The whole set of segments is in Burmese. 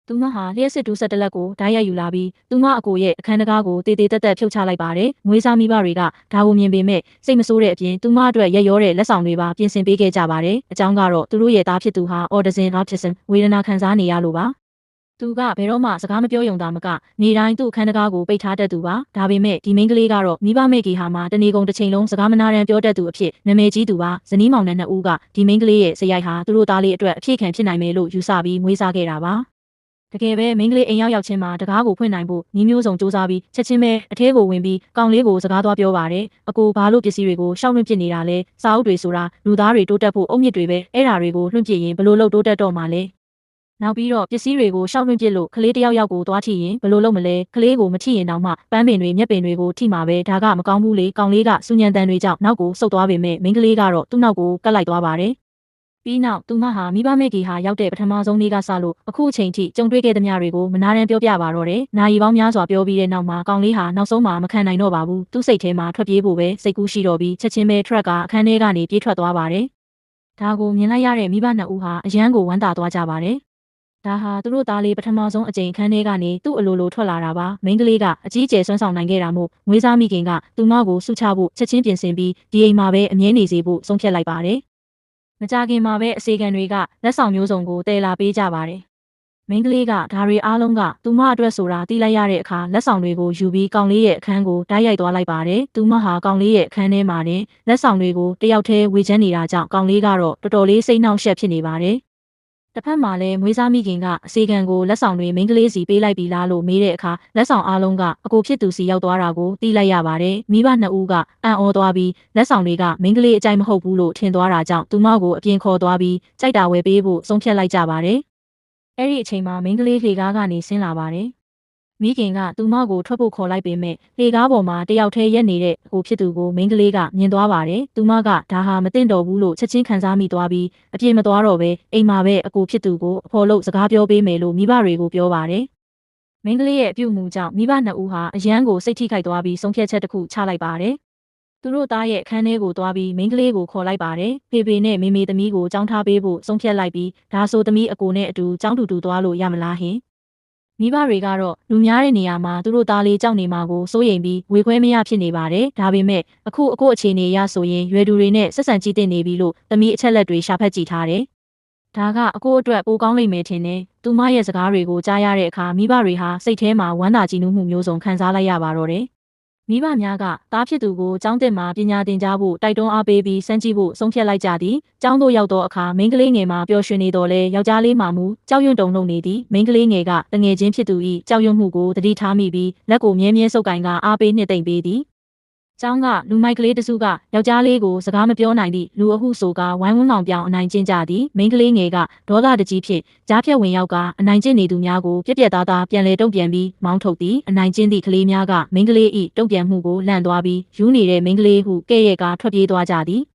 သူမဟာလျှက်စစ်တူးဆက်တလက်ကိုဓာတ်ရိုက်ယူလာပြီးသူမအကိုရဲ့အခန်းတကားကိုတေတေတက်တက်ဖြုတ်ချလိုက်ပါတယ်။ငွေစားမိဘတွေကဒါကိုမြင်ပေမဲ့စိတ်မဆိုးတဲ့အပြင်သူမအတွက်ရက်ရောတဲ့လက်ဆောင်တွေပါပြင်ဆင်ပေးခဲ့ကြပါတယ်။အကြောင်းကတော့သူတို့ရဲ့သားဖြစ်သူဟာအော်ဒဇင်အော့တစ်ဆင်ဝေဒနာခံစားနေရလို့ပါ။သူကဘယ်တော့မှစကားမပြောယုံတာမကနေတိုင်းသူ့အခန်းတကားကိုပိတ်ထားတတ်သူပါဒါပေမဲ့ဒီမိန်းကလေးကတော့မိဘမိတ်ကြီးဟာမှတနေကုန်တစ်ချိန်လုံးစကားမနာတမ်းပြောတတ်သူအဖြစ်နာမည်ကြီးသူပါဇနီးမောင်နှံနှစ်ဦးကဒီမိန်းကလေးရဲ့စရိုက်ဟာသူတို့သားလေးအတွက်အဖြစ်ခံဖြစ်နိုင်မယ်လို့ယူဆပြီးမွေးစားခဲ့တာပါတကယ်ပဲမိန်းကလေးအိမ်ရောက်ချင်းမှာတကားကိုဖွင့်နိုင်ဖို့ညီမျိုးစုံစူးစမ်းပြီးချက်ချင်းပဲအထဲကိုဝင်ပြီးကောင်လေးကိုစကားသွားပြောပါတယ်အကိုဘာလို့ပစ္စည်းတွေကိုရှောက်လွှင့်ပစ်နေတာလဲစာအုပ်တွေဆိုတာလူသားတွေတိုးတက်ဖို့အုတ်မြစ်တွေပဲအဲ့ဓာတွေကိုလွှင့်ပစ်ရင်ဘလို့လို့တိုးတက်တော့မှာလဲနောက်ပြီးတော့ပစ္စည်းတွေကိုရှောက်လွှင့်ပစ်လို့ကလေးတယောက်ကိုသွားထိရင်ဘလို့လုပ်မလဲကလေးကိုမထိရင်တောင်မှပန်းပင်တွေမျက်ပင်တွေကိုထိမှာပဲဒါကမကောင်းဘူးလေကောင်လေးကစူညံတန်တွေကြောင့်နောက်ကိုဆုတ်သွားပေမဲ့မိန်းကလေးကတော့သူ့နောက်ကိုကပ်လိုက်သွားပါတယ်ပြီးနောက်သူမဟာမိဘမိတ်ကြီးဟာရောက်တဲ့ပထမဆုံးနေ့ကစလို့အခုအချိန်ထိကြုံတွေ့ခဲ့သမျှတွေကိုမနာတမ်းပြောပြပါတော့တယ်။နာရီပေါင်းများစွာပြောပြီးတဲ့နောက်မှာကောင်လေးဟာနောက်ဆုံးမှာမခံနိုင်တော့ပါဘူး။သူ့စိတ်ထဲမှာထွက်ပြေးဖို့ပဲစိတ်ကူးရှိတော့ပြီးချက်ချင်းပဲထရက်ကအခန်းထဲကနေပြေးထွက်သွားပါတယ်။ဒါကိုမြင်လိုက်ရတဲ့မိဘနှစ်ဦးဟာအယမ်းကိုဝမ်းသာသွားကြပါတယ်။ဒါဟာသူတို့သားလေးပထမဆုံးအကြိမ်အခန်းထဲကနေသူ့အလိုလိုထွက်လာတာပါမိန်းကလေးကအကြီးကျယ်ဆွမ်းဆောင်နိုင်ခဲ့တာမို့ငွေစားမိခင်ကသူမကိုဆုချဖို့ချက်ချင်းပြင်ဆင်ပြီးဒီအိမ်မှာပဲအမြဲနေစေဖို့ဆုံးဖြတ်လိုက်ပါတယ်မကြခင်မှာပဲအစီကံတွေကလက်ဆောင်မျိုးစုံကိုတည်လာပေးကြပါတယ်။မိန်းကလေးကဒါတွေအားလုံးကသူမအတွက်ဆိုတာသိလိုက်ရတဲ့အခါလက်ဆောင်တွေကိုယူပြီးကောင်လေးရဲ့အခန်းကိုတိုက်ရိုက်သွားလိုက်ပါတယ်။သူမဟာကောင်လေးရဲ့အခန်းထဲမှာတင်လက်ဆောင်တွေကိုတယောက်တည်းဝေချမ်းနေတာကြောင့်ကောင်လေးကတော့တော်တော်လေးစိတ်နှောင့်ယှက်ဖြစ်နေပါတယ်။တစ်ဖက်မှာလည်းမွေးစားမိခင်ကအစီကံကိုလက်ဆောင်တွေမိန်းကလေးစီပေးလိုက်ပြီလားလို့မေးတဲ့အခါလက်ဆောင်အားလုံးကအကိုဖြစ်သူစီရောက်သွားတာကိုသိလိုက်ရပါတယ်။မိဘနှစ်ဦးကအံ့ဩသွားပြီးလက်ဆောင်တွေကမိန်းကလေးအကြိုက်မဟုတ်ဘူးလို့ထင်သွားတာကြောင့်သူမကိုအပြင်ခေါ်သွားပြီးကြိုက်တာဝယ်ပေးဖို့ဆုံးဖြတ်လိုက်ကြပါတယ်။အဲ့ဒီအချိန်မှာမိန်းကလေးလေကားကနေဆင်းလာပါတယ်။မိခင်ကသူမကိုထွက်ဖို့ခေါ်လိုက်ပေမဲ့လေကားပေါ်မှာတယောက်တည်းရက်နေတဲ့အကိုဖြစ်သူကိုမိန်းကလေးကမြင်သွားပါတယ်။သူမကဒါဟာမတင်တော်ဘူးလို့ချက်ချင်းခံစားမိသွားပြီးအပြေမသွားတော့ပဲအိမ်မှာပဲအကိုဖြစ်သူကိုအဖော်လို့စကားပြောပေးမယ်လို့မိဘတွေကိုပြောပါတယ်။မိန်းကလေးရဲ့အပြုအမူကြောင့်မိဘနှစ်ဦးဟာအယမ်းကိုစိတ်ထိခိုက်သွားပြီးဆုံးဖြတ်ချက်တစ်ခုချလိုက်ပါတယ်။သူတို့သားရဲ့အခန်းထဲကိုသွားပြီးမိန်းကလေးကိုခေါ်လိုက်ပါတယ်။ဖေဖေနဲ့မေမေသမီးကိုကြောင်းထားပေးဖို့ဆုံးဖြတ်လိုက်ပြီးဒါဆိုသမီးအကိုနဲ့အတူကြောင်းတူသွားလို့ရမလားဟင်။မိဘတွေကတော့လူများတဲ့နေရာမှာသူတို့သားလေးကြောက်နေမှာကိုစိုးရိမ်ပြီးဝေခွဲမရဖြစ်နေပါတယ်။ဒါပေမဲ့အခုအကိုအခြေအနေရဆိုရင်ရွယ်သူတွေနဲ့ဆက်ဆံကြည့်တင်နေပြီလို့သမီးအချက်လက်တွေရှာဖတ်ကြည့်ထားတယ်။ဒါကအကိုအတွက်ပိုကောင်းလိမ့်မယ်ထင်တယ်။သူမရဲ့စကားတွေကိုကြားရတဲ့အခါမိဘတွေဟာစိတ်ထဲမှာဝမ်းသာကြည်နူးမှုမျိုးစုံခံစားလိုက်ရပါတော့တယ်။မိဘများကသားဖြစ်သူကိုကျောင်းသစ်မှာပညာသင်ကြားဖို့တိုက်တွန်းအားပေးပြီးစမ်းကြည့်ဖို့ဆုံးဖြတ်လိုက်ကြသည်။ကျောင်းသို့ရောက်သောအခါမိန်းကလေးငယ်မှာပျော်ရွှင်နေတော်လဲယောက်ျားလေးမှမူကြောက်ရွံ့တုန်လှုပ်နေသည်။မိန်းကလေးငယ်ကတငယ်ချင်းဖြစ်သူ၏ကြောက်ရွံ့မှုကိုသတိထားမိပြီးလက်ကိုမြဲမြဲဆုပ်ကင်ကအားပေးနှစ်သိမ့်ပေးသည်။ကျောင်းကလူမိုက်ကလေးတစုကယောက်ျားလေးကိုစကားမပြောနိုင်သည့်လူအဟုဆိုကဝိုင်းဝန်းအောင်ပြောင်းအနိုင်ကျင့်ကြသည်မိန်းကလေးငယ်ကဒေါသတကြီးဖြင့်ကြားဖြတ်ဝင်ရောက်ကအနိုင်ကျင့်နေသူများကိုပြက်ပြက်သားသားပြန်လဲတုံ့ပြန်ပြီးမောင်းထုတ်သည်အနိုင်ကျင့်သည့်ကလေးများကမိန်းကလေး၏တုံ့ပြန်မှုကိုလန့်သွားပြီးယူနေတဲ့မိန်းကလေးဟုကဲ့ရဲ့ကထွက်ပြေးသွားကြသည်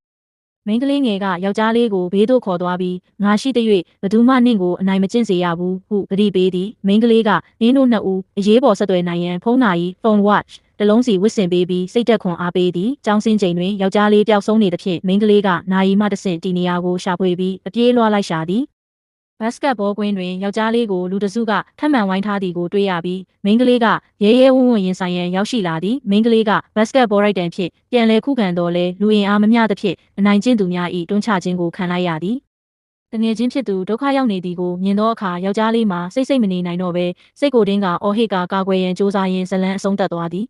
မိန်းကလေးငယ်ကယောက်ျားလေးကိုဘေးသို့ခေါ်သွားပြီးငါရှိတဲ့၍ဘသူမှနင့်ကိုအနိုင်မကျင့်စေရဘူးဟုဂတိပေးသည်မိန်းကလေးကနင်းတို့နှစ်ဦးအရေးပေါ်ဆက်သွယ်နိုင်ရန်ဖုန်းနာ၏ဖုန်း watch တလုံးစီဝစ်ဆင်ပေးပြီးစိတ်သက်ခွန်အားပေးသည်ကျောင်းစင်းချိန်တွင်ယောက်ျားလေးပျောက်ဆုံးနေသဖြင့်မိန်းကလေးကနာရီမှတဆင့်တီနေရာကိုရှာဖွေပြီးအပြေးလွှားလိုက်ရှာသည်ဘတ်စကတ်ဘောကွင်းတွင်ယောက်ျားလေးကိုလူတစုကထပ်မံဝိုင်းထားသည်ကိုတွေ့ရပြီးမိန်းကလေးကရဲရဲဝံ့ဝံ့ရင်ဆိုင်ရန်ရောက်ရှိလာသည်မိန်းကလေးကဘတ်စကတ်ဘောရိုက်တန်ဖြင့်ပြန်လည်ခုခံတော်လဲလူအင်အားမမျှသဖြင့်အနိုင်ကျင့်သူများ၏တွန်းချခြင်းကိုခံလိုက်ရသည်တငယ်ချင်းဖြစ်သူဒုက္ခရောက်နေသည်ကိုမြင်သောအခါယောက်ျားလေးမှာစိတ်မနေနိုင်တော့ဘဲစိတ်ကိုတင်းကအော်ဟစ်ကာကွယ်ရန်စ조사ရင်းဇလန်းအဆုံးသတ်သွားသည်